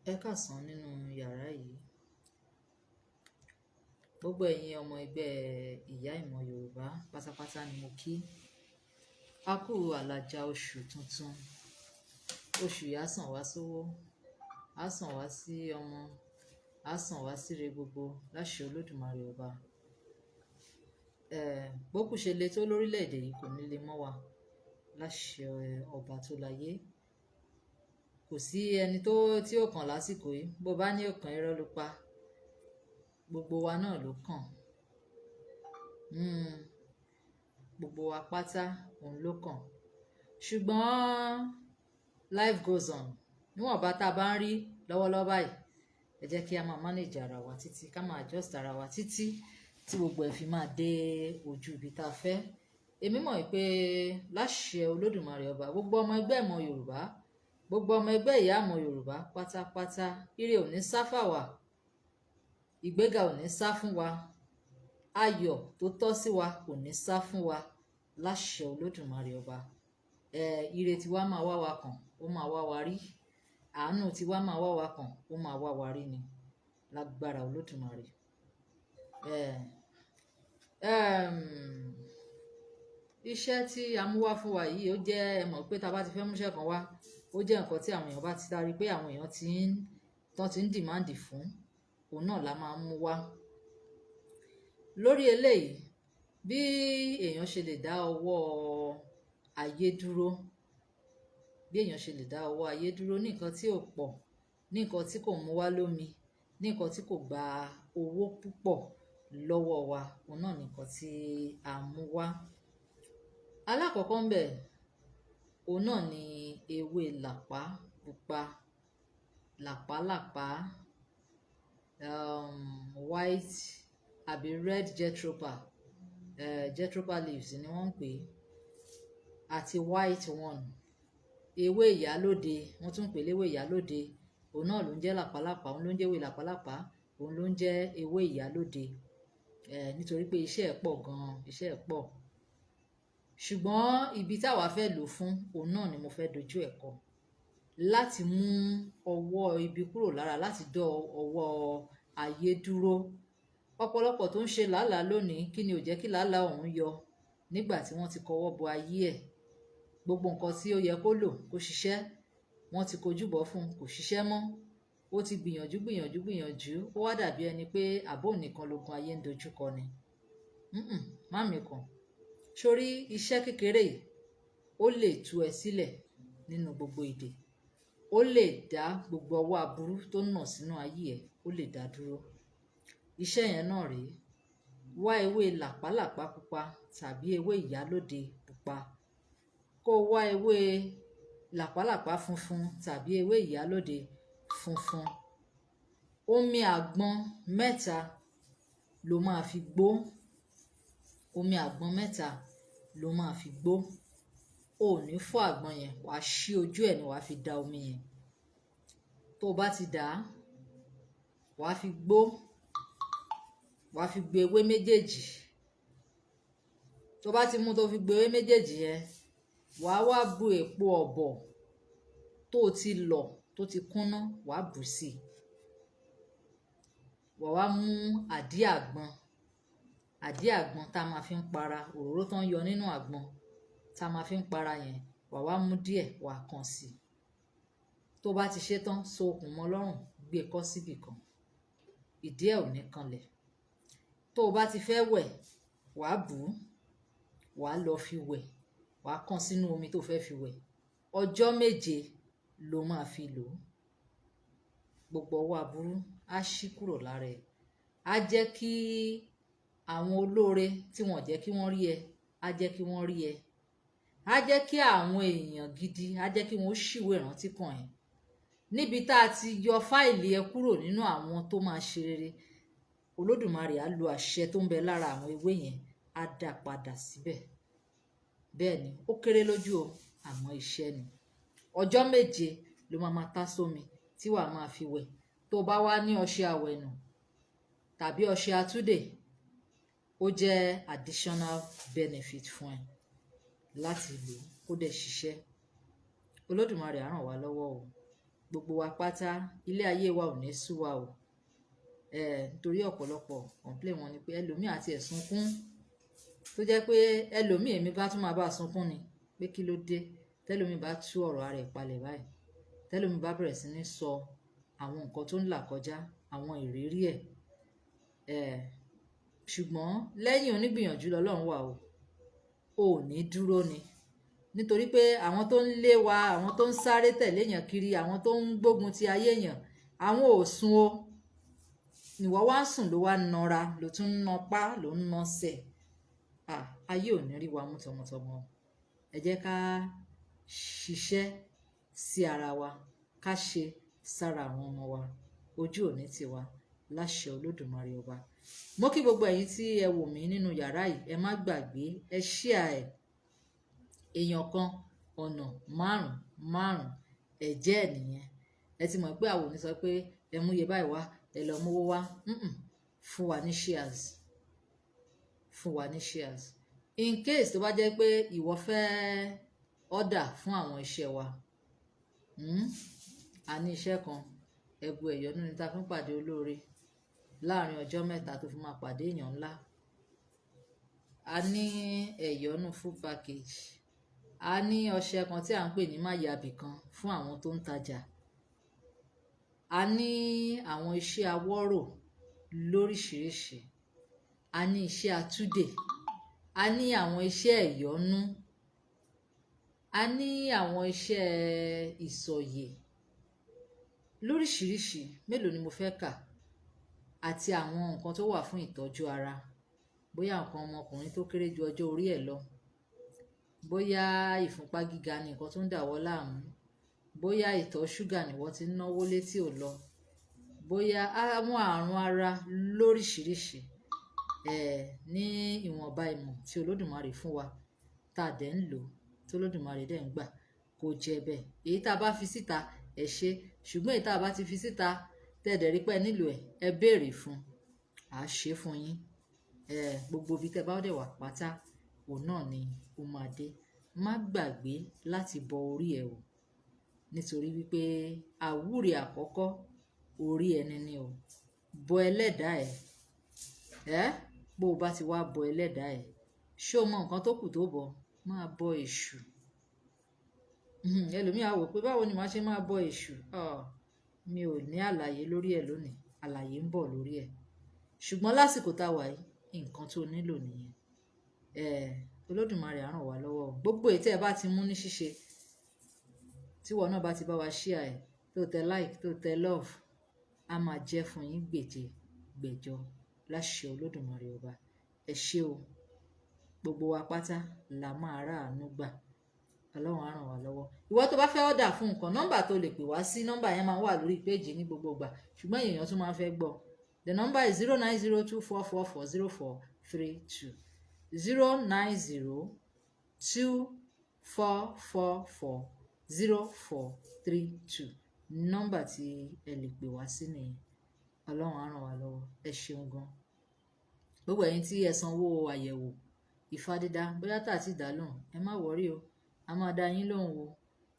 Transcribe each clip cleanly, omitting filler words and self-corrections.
Ẹ káàsán nínú yàrá yìí. Gbogbo ẹ̀yin ọmọ ẹgbẹ́ ìyá ìmọ̀ Yorùbá pátápátá ni mo kí. A kú àlàjá oṣù tuntun. Oṣù yìí á sàn wá sówó, á sàn wá sí ọmọ, á sàn wá síre gbogbo láṣẹ Olódùmarè ọba. Bókù ṣe le tó lórílẹ̀‐èdè yìí kò ní le mọ́ wa láṣẹ ọba tó láyé. Kò sí ẹni tí ó kàn lásìkò yìí. Bó bá ní ọkàn irọ́ ló pa, gbogbo wa náà ló kàn. Gbogbo wa pátá òun ló kàn. Ṣùgbọ́n life goes on. Níwọ̀n bá tá a bá ń rí lọ́wọ́lọ́wọ́ báyìí, ẹ jẹ́ kí a máa manage ara wa títí, ká máa adjust ara wa títí tí gbogbo ẹ̀ fi máa dé ojú ibi tá a fẹ́. Èmi mọ̀ pé láṣẹ Olódùmarè ọba, gbogbo ọmọ ẹgbẹ́ ìmọ̀ Yorùbá, gbogbo ọmọ ẹgbẹ́ ìyá ìmọ̀ Yorùbá pátápátá, ire ò ní sá fà wá, ìgbéga ò ní sá fún wa, ayọ̀ tó tọ́ sí wa kò ní sá fún wa láṣẹ Olódùmarè ọba. Ire tiwa máa wá wa kàn, ó máa wá wa rí. Àánú tiwa máa wá wa kàn, ó máa wá wa rí ni lágbára Olódùmarè. Iṣẹ́ tí a mú wá fún wa yìí ó jẹ́, ẹ mọ̀ pé tá a bá ti fẹ́ múṣẹ́ kan wá, ó jẹ́ nǹkan tí àwọn èèyàn bá ti dárí pé àwọn èèyàn ti ń dìmáàndì fún, òun náà la máa ń mú wá. Lórí eléyìí, bí èèyàn ṣe lè dá ọwọ́ ayé dúró, bí èèyàn ṣe lè dá ọwọ́ ayé dúró ní nǹkan tí ò pọ̀, ní nǹkan tí kò mú wá lómi, ní nǹkan tí kò gba owó púpọ̀ lọ́wọ́ wa, òun náà ní nǹkan tí a mú wá. Alákọ̀ọ́kọ́ ń bẹ̀, òun náà ni ewé làpá pupa, làpálàpá, white àbí red jethropa leaves ni wọ́n ń pè é, àti white one. Ewé ìyálóde, wọ́n tún ń pè léwé ìyálóde, òun náà ló ń jẹ́ làpálàpá, òun ló ń jẹ́ ewé làpálàpá, òun ló ń jẹ́ ewé ìyálóde. Nítorí pé iṣẹ́ ẹ̀ pọ̀ gan-an, iṣẹ́ ẹ̀ pọ̀. Ṣùgbọ́n ibi táwa fẹ́ lò fún, òun náà ni mo fẹ́ dojú ẹ̀ kọ. Láti mú ọwọ́ ibi kúrò lára, láti dá ọwọ́ ayé dúró. Ọ̀pọ̀lọpọ̀ tó ń ṣe làálàá lónìí, kí ni ò jẹ́ kí làálàá ọ̀hún yọ nígbà tí wọ́n ti kọwọ́ bọ ayé ẹ̀. Gbogbo nǹkan tí ó yẹ kó lò kó ṣiṣẹ́, wọ́n ti kojú bọ̀ fún un, kò ṣiṣẹ́ mọ́. Ó ti gbìyànjú, ó wá dàbí ẹni pé àbó nìkan lógun ayé ń dojúkọ ni. Má mi kàn. Sórí iṣẹ́ kékeré yìí, ó lè tú ẹ sílẹ̀ nínú gbogbo ìdè. Ó lè dá gbogbo ọwọ́ aburú tó nà sínú ayé ẹ̀, ó lè dá dúró. Iṣẹ́ yẹn náà rèé. Wá ewé làpálàpá pupa tàbí ewé ìyálóde pupa. Kó wá ewé làpálàpá funfun tàbí ewé ìyálóde funfun. Omi àgbọn 3 ló máa fi gbó. Omi àgbọn 3 ló máa fi gbó. O ò ní fọ́ àgbọn yẹn, wàá ṣí ojú ẹ̀ ni wàá fi da omi yẹn. Tó o bá ti dà á, wàá fi gbó, wàá fi gbé ewé méjèèjì. Tó bá ti mú tó fi gbé ewé méjèèjì yẹn, wàá wá bu èpo ọ̀bọ̀ tó o ti lọ̀, tó ti kúnná, wàá bù sí i. Wàá wá mú àdí àgbọn tá a máa fi ń para, òróró tó ń yọ nínú àgbọn tá a máa fi ń para yẹn, wàá wá mú díẹ̀, wàá kàn sí i. Tó bá ti ṣe tán, so okùn mọ́ lọ́rùn, gbé kọ́ síbì kan. Ìdí ẹ̀ ò ní kanlẹ̀. Tó o bá ti fẹ́ wẹ̀, wàá bù ú, wàá lọ fi wẹ̀, wàá kàn sínú omi tó fẹ́ fi wẹ̀. Ọjọ́ 7 ló máa fi lò ó. Gbogbo ọwọ́ aburú á ṣí kúrò lára ẹ̀. Á jẹ́ kí àwọn olóore tí wọ́n jẹ́ kí wọ́n rí ẹ, á jẹ́ kí wọ́n rí ẹ. Á jẹ́ kí àwọn èèyàn gidi, á jẹ́ kí wọ́n ṣìwé ìrántí kàn ẹ́. Níbi tá a ti yọ fáìlì ẹ kúrò nínú àwọn tó máa ṣe rere, Olódùmarè á lo àṣẹ tó ń bẹ lára àwọn ewé yẹn, á dá padà síbẹ̀. Bẹ́ẹ̀ ni, ó kéré lójú o, àmọ́ iṣẹ́ ni. Ọjọ́ 7 ló máa tá sómi tí wàá máa fi wẹ̀. Tó bá wá ní ọṣẹ àwẹ̀nù tàbí ọṣẹ àtúdè, ó jẹ́ additional benefit fún ẹ láti lò kó dẹ̀ ṣiṣẹ́. Olódùmarè á ràn wá lọ́wọ́ o. gbogbo wa pátá ilé ayé wa ò ní sú wa o. Nítorí ọ̀pọ̀lọpọ̀ complain wọn ni pé ẹlòmíì àti ẹ̀sùn kún tó jẹ́ pé ẹlòmíì èmi bá tún máa bá sunkún ni pé kí ló dé tẹ́lòmíì bá tú ọ̀rọ̀ ara ẹ̀ palẹ̀ báyìí tẹ́lòmíì bá bẹ̀rẹ̀ sí ní sọ àwọn nǹkan tó ń là kọjá àwọn ìrírí ẹ̀ ṣùgbọ́n lẹ́yìn onígbìyànjú lọ́lọ́run wà o ò ní dúró ni nítorí pé àwọn tó ń lé wa àwọn tó ń sáré tẹ̀lé èèyàn kiri àwọn tó ń gbógun ti ayé èèyàn àwọn ò sùn o ìwọ wá ń sùn ló wá nọra ló tún ń nọpá ló ń nọsẹ̀ ayé ò ní rí wa mú tọmọtọmọ ẹ jẹ́ ká ṣiṣẹ́ sí ara wa ká ṣe sára àwọn ọmọ wa ojú ò ní tiwa láṣẹ Olódùmarè ọba. Mo kí gbogbo ẹ̀yin tí ẹ wò mí nínú yàrá yìí ẹ má gbàgbé ẹ share èèyàn kan ọ̀nà márùn ẹ̀jẹ̀ nìyẹn ẹ ti mọ̀ pé àwọn ò ní sọ pé ẹ mú iye báyìí wá ẹ lọ mówó wá fún wa ní shares in case tó bá jẹ́ pé ìwọ fẹ́ order fún àwọn iṣẹ́ wa a ní iṣẹ́ kan ẹ̀bù ẹ̀yọ́nú ni ta fi ń pàdé olóore láàrin ọjọ́ mẹ́ta tó fi máa pàdé èèyàn ńlá a ní ẹ̀yọ́nú full package a ní ọṣẹ kan tí à ń pè ní máyàbì kan fún àwọn tó ń tajà a ní àwọn iṣẹ́ awọ́rò lóríṣiríṣi a ní iṣẹ́ atúdè a ní àwọn iṣẹ́ ẹ̀yọ́nú a ní àwọn iṣẹ́ ìsọ̀yè lóríṣiríṣi mélòó ni mo fẹ́ kà àti àwọn nǹkan tó wà fún ìtọ́jú ara bóyá nǹkan ọmọkùnrin tó kéré ju ọjọ́ orí ẹ̀ lọ bóyá ìfúnpá gíga ni nǹkan tó ń dà wọ́ láàmú bóyá ìtọ̀ ṣúgà ni wọ́n ti ń náwó létí ò lọ bóyá àwọn àrùn ara lóríṣiríṣi ní ìwọ̀nba ìmọ̀ tí Olódùmarè fún wa tá a dẹ̀ ń lò tí Olódùmarè dẹ̀ ń gbà kó jẹ́ bẹ́ẹ̀ èyí tá a bá fi síta ẹ ṣe ṣùgbọ́n èyí tá a bá ti fi síta tẹ́ẹ̀dẹ̀ rí pé nílò ẹ béèrè fún a ṣe fún yín gbogbo ibi tẹ́ bá dẹ̀ wà pátá òun náà ni ó máa dé má gbàgbé láti bọ orí ẹ o nítorí wípé àwúre àkọ́kọ́ orí ẹni ni o bọ ẹlẹ́dàá ẹ bó o bá ti wá bọ ẹlẹ́dàá ẹ ṣé o mọ nǹkan tó kù tó bọ máa bọ èṣù ẹlòmíì á wò pé báwo ni màá ṣe máa bọ èṣù mi ò ní àlàyé lórí ẹ lónìí àlàyé ń bọ̀ lórí ẹ ṣùgbọ́n lásìkò tá a wà yìí nǹkan tó nílò nìyẹn Olódùmarè á ràn wá lọ́wọ́ gbogbo èyí tẹ́ ẹ bá ti mú ní ṣíṣe tíwọ náà bá ti bá wa share ẹ tó tẹ like tó tẹ love á máa jẹ́ fún yín gbèje gbèjọ láṣẹ Olódùmarè ọba ẹ ṣé o gbogbo wa pátá la máa ráàánú gbà Ọlọ́run á ràn wá lọ́wọ́ ìwọ tó bá fẹ́ ọ̀dà fún nǹkan nọ́mbà tó lè pè wá sí nọ́mbà yẹn máa ń wà lórí péjì ní gbogbo ìgbà ṣùgbọ́n èèyàn tún máa ń fẹ́ gbọ́ the number is 09024440432 09024440432 nọ́mbà tí ẹ lè pè wá sí nìyẹn Ọlọ́run á ràn wá lọ́wọ́ ẹ ṣeun gan gbogbo ẹ̀yin tí ẹ sanwó àyẹ̀wò Ifá dídá bóyá tá àti ìdálóhùn ẹ má wọrí o a máa dá yín lóhùn o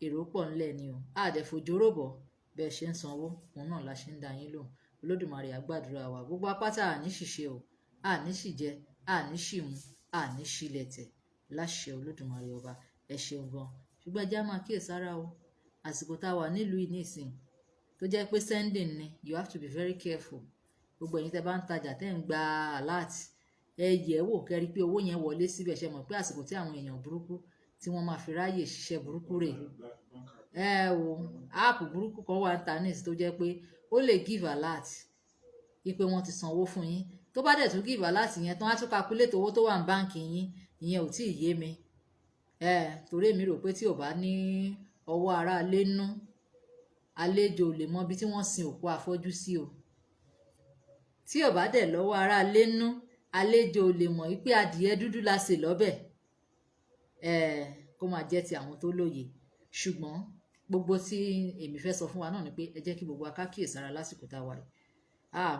èrò pọ̀ ńlẹ̀ ni o àdẹ̀fòjóró bọ̀ bẹ́ẹ̀ ṣe ń sanwó òun náà la ṣe ń dá yín lóhùn Olódùmarè á gbàdúrà wa gbogbo apáta àní ṣìṣe o àní ṣìjẹ àní ṣìmú àní ṣìlẹ̀tẹ̀ láṣẹ Olódùmarè ọba ẹ ṣeun gan ṣùgbọ́n ẹjẹ́ á máa kíyèsára o àsìkò tá a wà nílùú yìí nísìn tó jẹ́ pé sending ni you have to be very careful gbogbo ẹ̀yin tẹ́ bá ń tajà tẹ́ ń gba alert ẹ yẹ̀ wò kẹ́rí pé owó yẹn wọlé síbẹ̀ ṣe mọ̀ pé àsìkò tí àwọn èèyàn burúkú tí wọ́n máa fi ráyè ṣiṣẹ́ burúkú rẹ̀ áàpù burúkú kan wà ní tanis tó jẹ́ pé ó lè give alert ipe wọ́n ti sanwó fún yín tó bá dẹ̀ tún give alert yẹn tán á tún calculate owó tó wà ní báǹkì yín ìyẹn ò tí ì yé mi torí èmi rò pé tí ò bá ní ọwọ́ ara lé nú àlejò lè mọ ibi tí wọ́n sin òkú afọ́jú sí o tí ò bá dẹ̀ lọ́wọ́ ara lé nú àlejò lè mọ̀ wípé adìyẹ dúdú la sè lọ́bẹ̀ kó máa jẹ́ ti àwọn tó lóye ṣùgbọ́n gbogbo tí èmi fẹ́ sọ fún wa náà ni pé ẹ jẹ́ kí gbogbo akákíyèsára lásìkò tá a wà yìí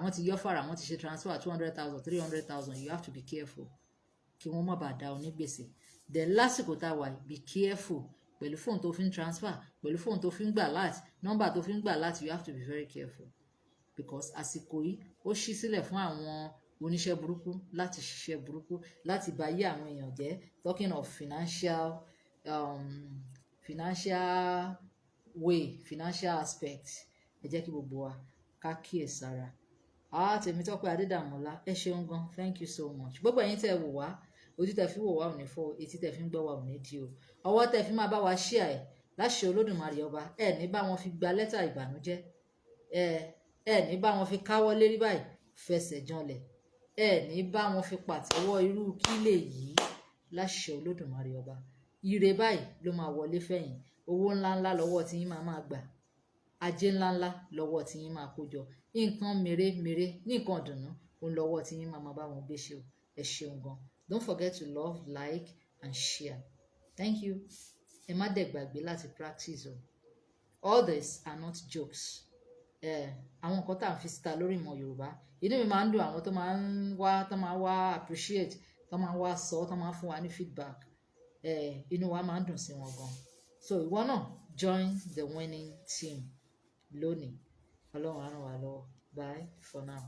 wọ́n ti yọ fara wọ́n ti ṣe transfer 200,000 300,000 you have to be careful kí wọ́n má bàa dá onígbèsè then lásìkò tá a wà yìí be careful pẹ̀lú fóònù tó fi ń transfer, pẹ̀lú fóònù tó fi ń gbà láti, nọ́mbà tó fi ń gbà láti, you have to be very careful because àsìkò yìí ó ṣí sílẹ̀ fún àwọn oníṣẹ́ burúkú láti ṣiṣẹ́ burúkú, láti bà ayé àwọn èèyàn jẹ́. Talking of financial way, financial aspect, ẹ jẹ́ kí gbogbo wa ká kíyèsára. Tèmítọ́pẹ́ Adédàmọ́lá, ẹ ṣeun gan, thank you so much. Gbogbo ẹ̀yin tẹ́ wò wá, ojú tẹ́ fi wò wá ò ní fọ́, etí tẹ́ fi ń gbọ́ wá ò ní dí o, ọwọ́ tẹ́ fi máa bá wa share ẹ̀ láṣẹ Olódùmarè ọba, ẹ ní bá wọn fi gba lẹ́tà ìbànújẹ́, ẹ ní bá wọn fi káwọ́ lérí báyìí fẹsẹ̀ janlẹ̀, ẹ ní bá wọn fi pàtẹ́wọ́ irú kílè yìí láṣẹ Olódùmarè ọba. Ire báyìí ló máa wọlé fẹ̀yìn, owó ńláńlá lọ́wọ́ tí yín máa gbà, ajé ńláńlá lọ́wọ́ tí yín máa kó jọ, nǹkan mèremère ní nǹkan ìdùnnú òun lọ́wọ́ tí yín máa bá wọn gbé ṣe o. Ẹ ṣeun gan. Don't forget to love, like and share. Thank you. Ẹ má dẹ̀ gbàgbé láti practice o. All these are not jokes. Àwọn nǹkan tá à ń fi síta lórí ìmọ̀ Yorùbá, inú mi máa ń dùn àwọn tó máa ń wá appreciate, tó máa ń wá sọ, tó máa ń fún wa ní feedback. Inú wa máa ń dùn sí wọn gan. So ìwọ náà join the winning team lónìí. Ọlọ́run á ràn wá lọ́wọ́. Bye for now.